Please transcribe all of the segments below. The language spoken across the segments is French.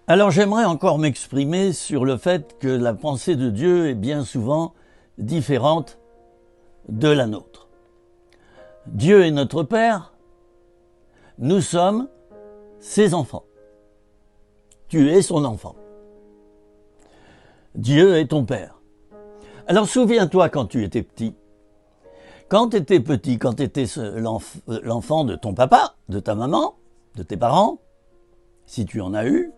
Alors j'aimerais encore m'exprimer sur le fait que la pensée de Dieu est bien souvent différente de la nôtre. Dieu est notre Père, nous sommes ses enfants. Tu es son enfant. Dieu est ton Père. Alors souviens-toi quand tu étais petit. Quand tu étais petit, quand tu étais l'enfant de ton papa, de ta maman, de tes parents, si tu en as eu,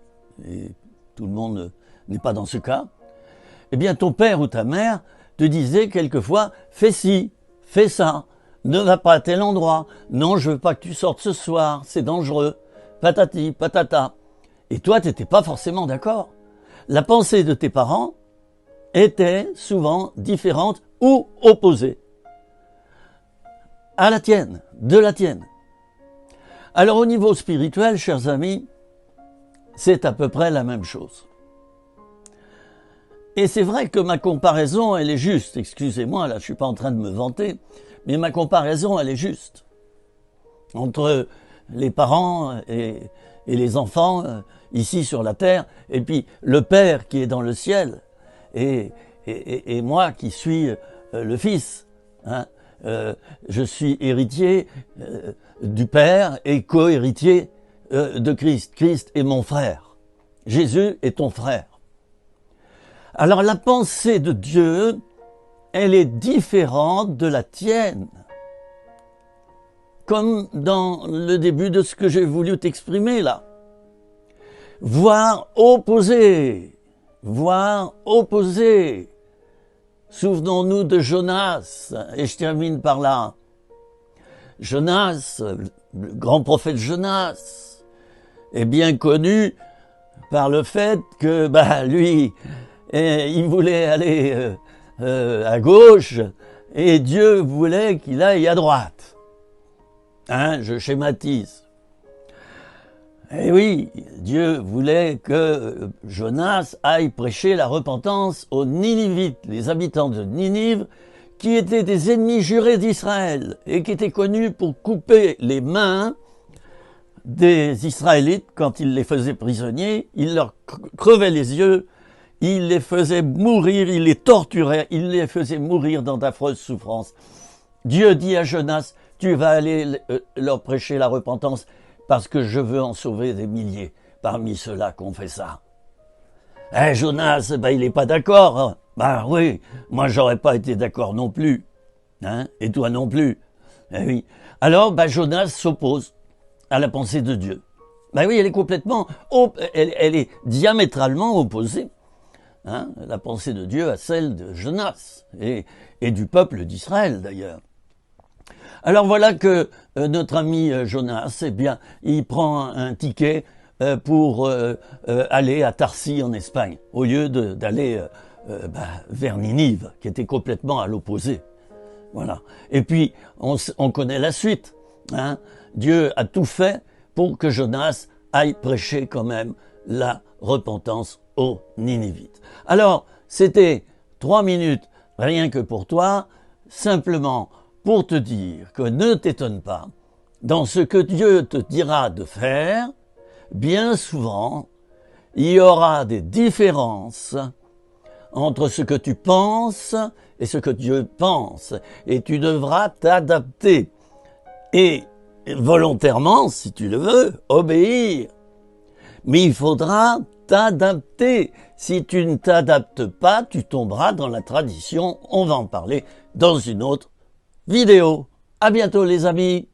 et tout le monde n'est pas dans ce cas, eh bien ton père ou ta mère te disait quelquefois « fais ci, fais ça, ne va pas à tel endroit, non je veux pas que tu sortes ce soir, c'est dangereux, patati, patata ». Et toi tu n'étais pas forcément d'accord. La pensée de tes parents était souvent différente ou opposée à la tienne, de la tienne. Alors au niveau spirituel, chers amis, c'est à peu près la même chose. Et c'est vrai que ma comparaison, elle est juste. Excusez-moi, là, je suis pas en train de me vanter, mais ma comparaison, elle est juste. Entre les parents et les enfants, ici sur la terre, et puis le Père qui est dans le ciel, et moi qui suis le Fils. Hein. Je suis héritier du Père et co-héritier de Christ. Christ est mon frère. Jésus est ton frère. Alors la pensée de Dieu, elle est différente de la tienne. Comme dans le début de ce que j'ai voulu t'exprimer là. Voire opposé. Voire opposé. Souvenons-nous de Jonas, et je termine par là. Jonas, le grand prophète Jonas, est bien connu par le fait que lui, il voulait aller à gauche et Dieu voulait qu'il aille à droite. Hein, je schématise. Et oui, Dieu voulait que Jonas aille prêcher la repentance aux Ninivites, les habitants de Ninive, qui étaient des ennemis jurés d'Israël et qui étaient connus pour couper les mains des Israélites quand il les faisait prisonniers. Il leur crevait les yeux, il les faisait mourir, il les torturait, il les faisait mourir dans d'affreuses souffrances. Dieu dit à Jonas, tu vas aller leur prêcher la repentance parce que je veux en sauver des milliers parmi ceux-là qui ont fait ça. Jonas, il n'est pas d'accord. Oui, moi j'aurais pas été d'accord non plus. Hein, et toi non plus. Oui. Alors, Jonas s'oppose à la pensée de Dieu. Oui, elle est complètement, elle est diamétralement opposée. Hein, la pensée de Dieu à celle de Jonas et du peuple d'Israël d'ailleurs. Alors voilà que notre ami Jonas, il prend un ticket pour aller à Tarsis en Espagne, au lieu d'aller vers Ninive, qui était complètement à l'opposé. Voilà. Et puis, on connaît la suite. Hein. Dieu a tout fait pour que Jonas aille prêcher quand même la repentance aux Ninivites. Alors, c'était 3 minutes rien que pour toi, simplement pour te dire que ne t'étonne pas, dans ce que Dieu te dira de faire, bien souvent, il y aura des différences entre ce que tu penses et ce que Dieu pense. Et tu devras t'adapter. Et volontairement, si tu le veux, obéir. Mais il faudra t'adapter. Si tu ne t'adaptes pas, tu tomberas dans la tradition. On va en parler dans une autre vidéo. À bientôt les amis.